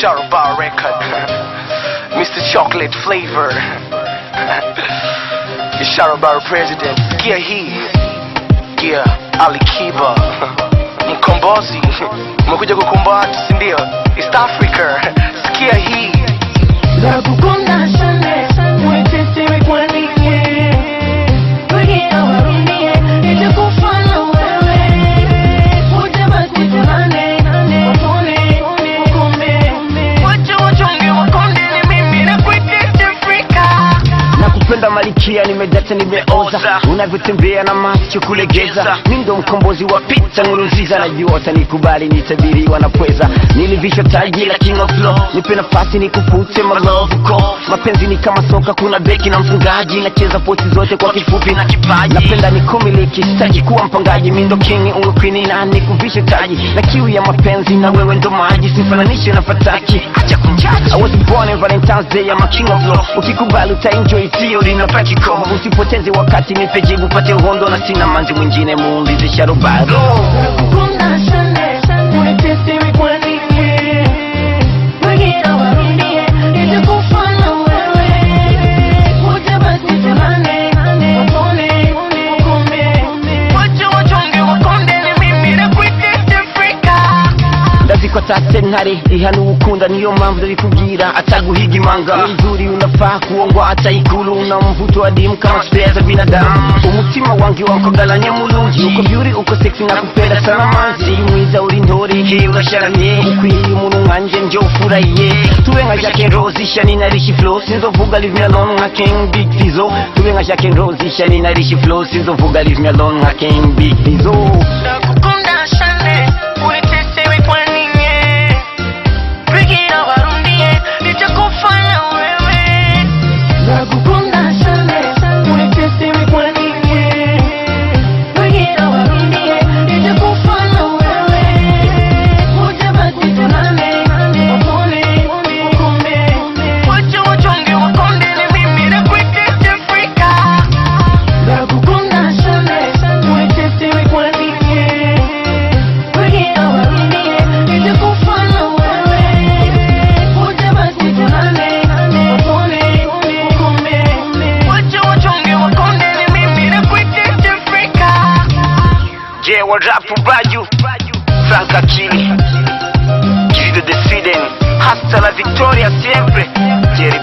Shadow Bar record. Mr. Chocolate Flavor. The Shadow Bar president. Sikia hii. Ali Kiba. Mkombozi. Umekuja kukumbati, si ndio? East Africa. Sikia hii. Nakukunda sana, uniteseme kwa nini? Wengine warudie, nitakufa na wewe. Uje basi tunane, wapone, ukome. Wacha wachonge wakonde ni mimi na kuitete Afrika. Nakupenda malikia, nimedata nimeoza. Unavyotembea na macho kulegeza. Mimi ndo mkombozi wa pita Nkurunziza. Najua utanikubali, nitabiriwa na pweza. Nilivishwa taji la King of Flow. Nipe nafasi nikupute my love call. Mapenzi ni kama soka, kuna beki na mfungaji. Nacheza posti zote kwa kifupi na kipaji. Napenda nikumiliki, sitaki kuwa mpangaji. Mimi ndo king, uwe queen na nikuvishe taji. Na kiu ya mapenzi na wewe ndo maji. Sifananishe na fataki, acha kumjaji. I was born on Valentine's Day, I'm a king of love. Ukikubali utaenjoy theory na practical. Usipoteze wakati, nipe jibu pate uhondo. Na sina manzi mwingine, muulize Shadow Bar. Nakukunda sana, uniteseme kwa nini? Wengine warudie, nitakufa na wewe. Uje basi tunane, wapone, ukome. Wacha wachonge wakonde ni mimi na kuitete Afrika. Ndaziko tate ntare ihanu ukunda, niyo mpamvu ndabikubwira ataguhiga imanga. Uzuri unafaa kuongwa hata ikulu, una mvuto adimu kama spare za binadamu. Umutima wangi wankogalanye mulungi, uko beauty uko sexy nakupenda sana manzi. Mwiza uri ntore ke urasharamye, ukwiye umuntu nkanje nje ufurahiye. Tube nka Jack and Rose ishani na Rishi Flow, sinzovuga leave me alone nka King Big Fizzo. Tube nka Jack and Rose ishani na Rishi Flow, sinzovuga leave me alone nka King Big Fizzo. Nakukunda sana, uniteseme kwa nini? Wengine warudie, nitakufa na wewe. Nakukunda sana, uniteseme kwa nini? Wengine warudie, nitakufa na wewe. Uje basi tunane, wapone, ukome. Wacha wachonge wakonde ni mimi na kuitete Afrika. Nakukunda sana, uniteseme kwa nini? Wengine warudie, nitakufa na wewe. Uje basi tunane, wapone, ukome. Wacha wachonge wakonde ni mimi na kuitete Afrika. Yeah, what up Baju? Frank Akili. Kirido Deciden. Hasta la victoria siempre. Jerry